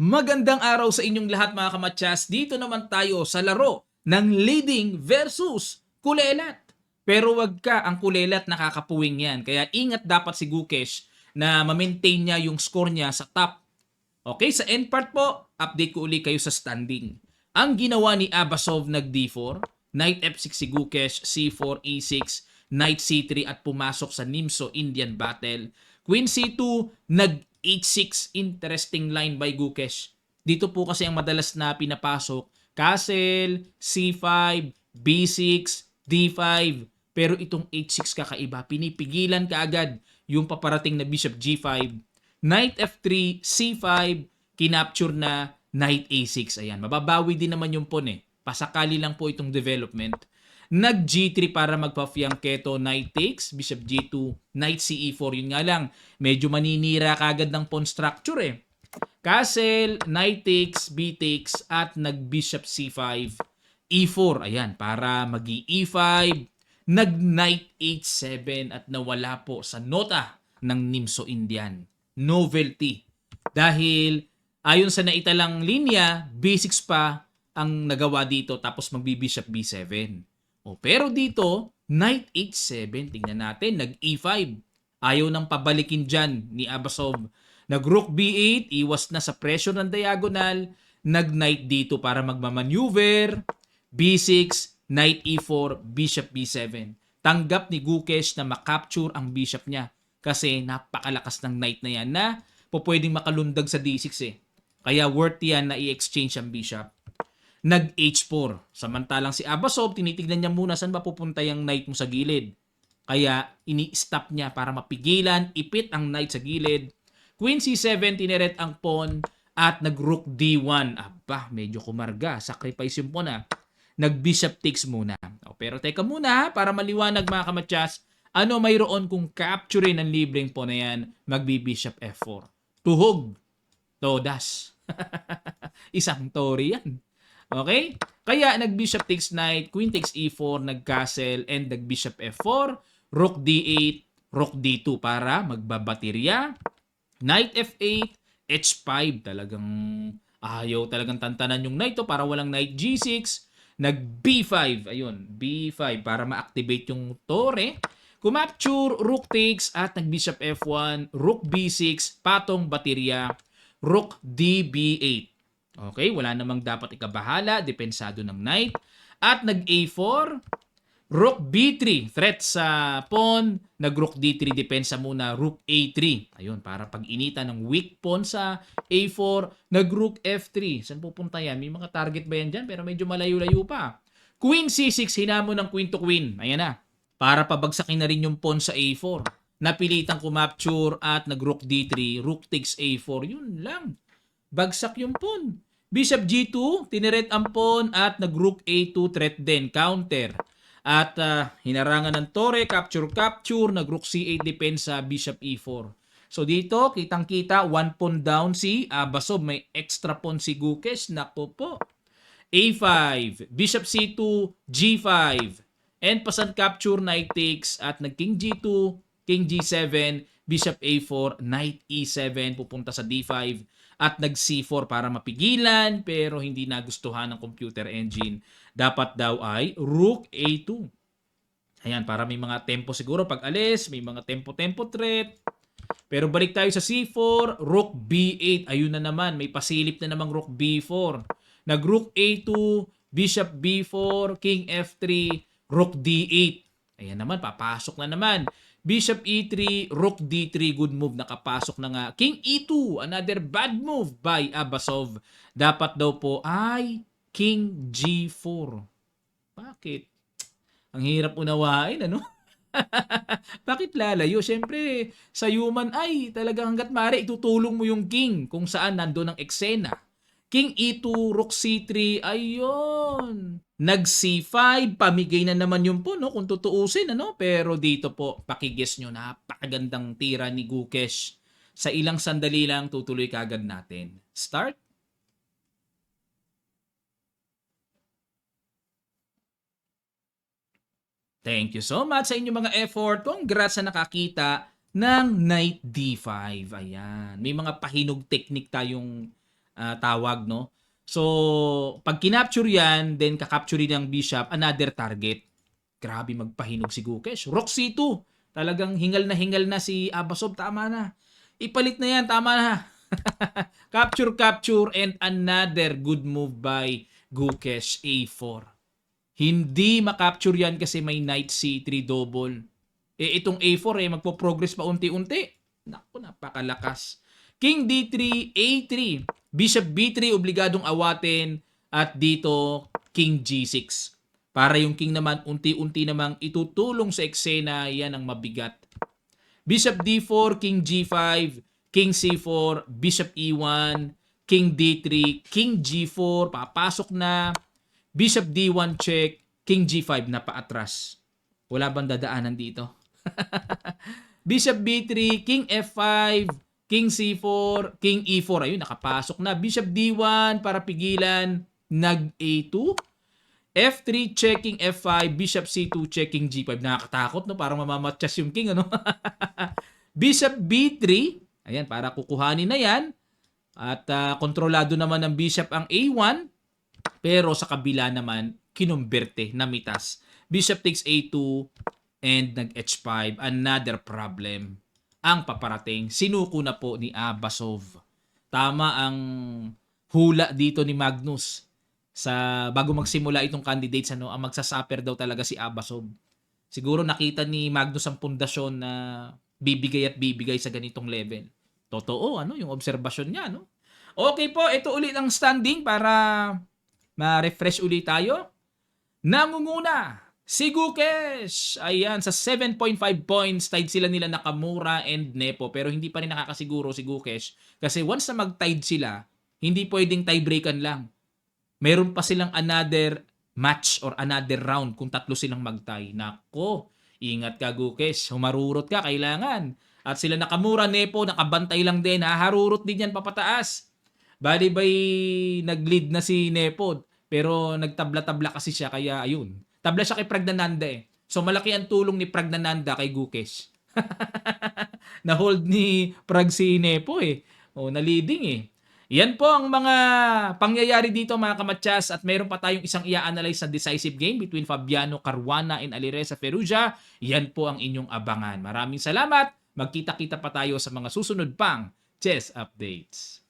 Magandang araw sa inyong lahat mga kamatyas. Dito naman tayo sa laro ng leading versus kulelat. Pero wag ka, ang kulelat nakakapuwing yan. Kaya ingat dapat si Gukesh na ma-maintain niya yung score niya sa top. Okay, sa end part po, update ko uli kayo sa standing. Ang ginawa ni Abasov nag D4, Knight F6 si Gukesh, C4, E6, Knight C3 at pumasok sa Nimso Indian Battle. Queen C2, nag H6, interesting line by Gukesh. Dito po kasi ang madalas na pinapasok, Castle, C5, B6, D5. Pero itong H6 kakaiba, pinipigilan ka agad yung paparating na Bishop G5. Knight F3, C5, kinapture na Knight A6. Ayan, mababawi din naman yung pawn eh. Pasakali lang po itong development. Nag G3 para magpa-fianchetto, Knight takes, Bishop G2, Knight CE4. Yun nga lang, medyo maninira kagad ng pawn structure eh. Castle, Knight takes, B takes, at nag-Bishop C5, E4. Ayan, para mag-E5, nag-Knight H7 at nawala po sa nota ng Nimso Indian. Novelty. Dahil ayon sa naitalang linya, B6 pa ang nagawa dito tapos magbi-Bishop B7. Pero dito, Knight H7, tingnan natin, nag-E5. Ayaw nang pabalikin dyan ni Abasov. Nag-Rook B8, iwas na sa pressure ng diagonal. Nag-Knight dito para magmamaneuver. B6, Knight E4, Bishop B7. Tanggap ni Gukesh na makapture ang Bishop niya. Kasi napakalakas ng Knight na yan na pwedeng makalundag sa D6 eh. Kaya worth yan na i-exchange ang Bishop. Nag-H4. Samantalang si Abasov, tinitignan niya muna saan ba pupunta yung knight mo sa gilid. Kaya ini-stop niya para mapigilan, ipit ang knight sa gilid. Queen C7, tineret ang pawn at nag-Rook D1. Aba, medyo kumarga. Sacrifice yung pawn ah. Nag-Bishop takes muna. Pero teka muna para maliwanag mga kamatyas, ano mayroon kung capturein ang libreng pawn na yan, magbi-Bishop F4. Tuhog. Todas. Isang tori yan. Okay? Kaya nag-Bishop takes Knight, Queen takes E4, nag-Castle, and nag-Bishop F4, Rook D8, Rook D2 para magbabaterya. Knight F8, H5. Talagang ayaw talagang tantanan yung Knight to para walang Knight G6. Nag-B5. Ayun, B5 para ma-activate yung Torre. Kumapture, Rook takes, at nag-Bishop F1, Rook B6, patong baterya, Rook DB8. Okay, wala namang dapat ikabahala, depensado ng knight. At nag-A4, Rook B3, threat sa pawn, nag-Rook D3, depensa muna, Rook A3. Ayun, para pag-inita ng weak pawn sa A4, nag-Rook F3. Saan pupunta yan? May mga target ba yan dyan? Pero medyo malayo-layo pa. Queen C6, hinamon ng queen to queen. Ayan na. Para pabagsakin na rin yung pawn sa A4. Napilitang kumapture at nag-Rook D3, Rook takes A4. Yun lang. Bagsak yung pawn. Bishop G2, tineret ang pawn at nag-Rook A2, threat din, counter. At hinarangan ng Torre, capture, nag-Rook C8, depensa, Bishop E4. So dito, kitang-kita, 1 pawn down si Abasov. May extra pawn si Gukesh. Naku po. A5, Bishop C2, G5. And pasan capture, Knight takes at nag-King G2, King G7, Bishop A4, Knight E7, pupunta sa D5 at nag-C4 para mapigilan pero hindi nagustuhan ng computer engine. Dapat daw ay Rook A2. Ayan, para may mga tempo siguro pag alis, may mga tempo-tempo threat. Pero balik tayo sa C4, Rook B8. Ayun na naman, may pasilip na namang Rook B4. Nag-Rook A2, Bishop B4, King F3, Rook D8. Ayan naman, papasok na naman. Bishop E3, Rook D3, good move, nakapasok na nga. King E2, another bad move by Abasov. Dapat daw po ay King G4. Bakit? Ang hirap unawain, ano? Bakit lalayo? Siyempre, sa human ay talagang hanggat maaari itutulong mo yung king kung saan nandoon ang eksena. King E2, Rook C3, ayun. Nag C5, pamigay na naman yung po, no? Kung tutuusin, ano? Pero dito po, pakiguess nyo, napakagandang tira ni Gukesh. Sa ilang sandali lang, tutuloy kagad natin. Start. Thank you so much sa inyong mga effort. Congrats sa nakakita ng Knight D5. Ayan. May mga pahinog technique tayong tawag, no? So, pag kinapture yan, then kakapture ng bishop, another target. Grabe magpahinog si Gukesh. Rook C2. Talagang hingal na si Abasov. Tama na. Ipalit na yan. Tama na. Capture, and another good move by Gukesh A4. Hindi makapture yan kasi may knight C3 double. Itong A4 magpo-progress pa unti-unti. Naku, napakalakas. King D3, A3. Bishop B3, obligadong awatin. At dito, King G6. Para yung king naman, unti-unti namang itutulong sa eksena, yan ang mabigat. Bishop D4, King G5, King C4, Bishop E1, King D3, King G4, papasok na. Bishop D1 check, King G5 na paatras. Wala bang dadaanan dito? Bishop B3, King F5, King C4, King E4. Ayun, nakapasok na. Bishop D1 para pigilan. Nag A2. F3 checking F5, Bishop C2 checking G5. Nakakatakot, no? Parang mamamatchas yung king, ano? Bishop B3. Ayan, para kukuhanin na yan. At kontrolado naman ng bishop ang A1. Pero sa kabila naman, kinumberte, namitas. Bishop takes A2 and nag-H5. Another problem ang paparating. Sinuko na po ni Abasov. Tama ang hula dito ni Magnus. Bago magsimula itong candidates, ang magsasuffer daw talaga si Abasov. Siguro nakita ni Magnus ang pundasyon na bibigay at bibigay sa ganitong level. Totoo, yung obserbasyon niya, no? Okay po, ito ulit ang standing para ma-refresh ulit tayo. Nangunguna si Gukesh. Ayan, sa 7.5 points, tied sila nila Nakamura and Nepo. Pero hindi pa rin nakakasiguro si Gukesh. Kasi once na mag-tied sila, hindi pwedeng tiebreakan lang. Meron pa silang another match or another round kung tatlo silang mag-tie. Nako, ingat ka Gukesh. Humarurot ka, kailangan. At sila Nakamura, Nepo, nakabantay lang din. Haharurot din yan papataas. Bali ba'y nag-lead na si Nepo. Pero nagtabla-tabla kasi siya, kaya ayun. Tabla siya kay Pragnananda eh. So malaki ang tulong ni Pragnananda kay Gukesh. Na-hold ni Prag si Nepo eh. Na-leading eh. Yan po ang mga pangyayari dito mga kamatsas at meron pa tayong isang i-analyze na decisive game between Fabiano Caruana and Alireza Perugia. Yan po ang inyong abangan. Maraming salamat. Magkita-kita pa tayo sa mga susunod pang chess updates.